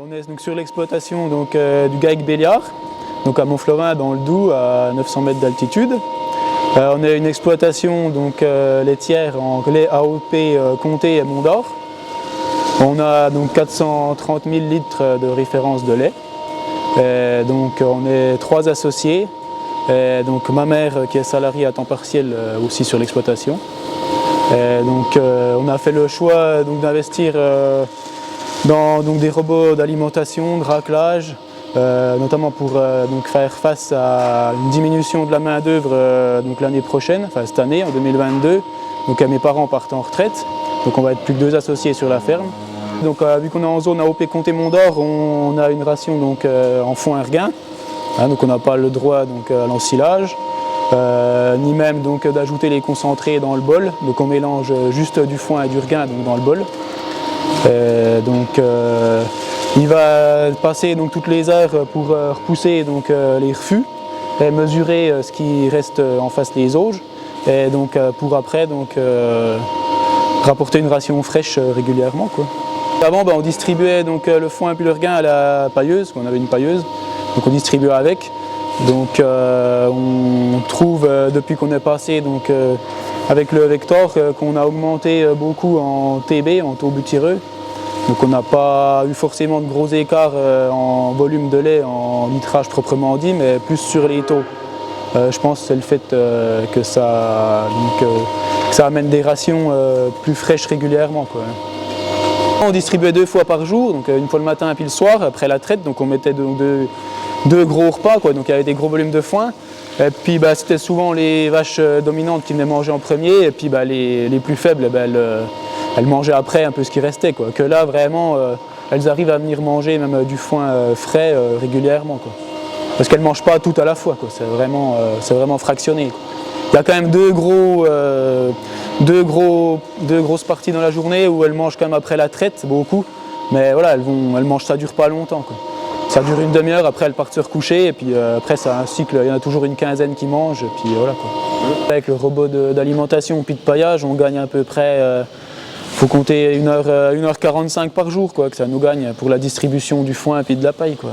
On est donc sur l'exploitation du GAEC Béliard, donc à Montflovin dans le Doubs à 900 mètres d'altitude. On a une exploitation laitière en lait AOP Comté et Mont d'Or. On a donc 430 000 litres de référence de lait. Donc on est 3 associés. Donc ma mère qui est salariée à temps partiel aussi sur l'exploitation. On a fait le choix d'investir dans des robots d'alimentation, de raclage, notamment pour faire face à une diminution de la main-d'œuvre l'année prochaine, enfin cette année, en 2022. Donc mes parents partent en retraite, donc on va être plus que 2 associés sur la ferme. Donc vu qu'on est en zone AOP Comté Mont d'Or, on a une ration en foin erguin, donc on n'a pas le droit à l'ensilage, ni même d'ajouter les concentrés dans le bol. Donc on mélange juste du foin et du regain dans le bol. Il va passer toutes les heures pour repousser les refus et mesurer ce qui reste en face des auges, et pour après rapporter une ration fraîche régulièrement, quoi. Avant on distribuait le foin puis le regain à la pailleuse, on avait une pailleuse, donc on distribuait avec. On trouve depuis qu'on est passé avec le Vector qu'on a augmenté beaucoup en TB, en taux butyreux. Donc on n'a pas eu forcément de gros écarts en volume de lait, en litrage proprement dit, mais plus sur les taux. Je pense que c'est le fait que ça amène des rations plus fraîches régulièrement, quoi. On distribuait 2 fois par jour, donc une fois le matin et puis le soir, après la traite. Donc on mettait deux gros repas, quoi. Donc il y avait des gros volumes de foin. Et puis c'était souvent les vaches dominantes qui venaient manger en premier, et puis les plus faibles, elles mangeaient après un peu ce qui restait, quoi. Que là vraiment, elles arrivent à venir manger même du foin frais régulièrement, quoi. Parce qu'elles ne mangent pas tout à la fois, quoi. C'est vraiment fractionné, quoi. Il y a quand même deux grosses parties dans la journée où elles mangent quand même après la traite, beaucoup. Mais voilà, elles mangent, ça dure pas longtemps, quoi. Ça dure une demi-heure, après elles partent se recoucher, et puis après c'est un cycle, il y en a toujours une quinzaine qui mangent, et puis voilà, quoi. Avec le robot d'alimentation puis de paillage, on gagne à peu près, faut compter 1h45 par jour, quoi, que ça nous gagne pour la distribution du foin et puis de la paille, quoi.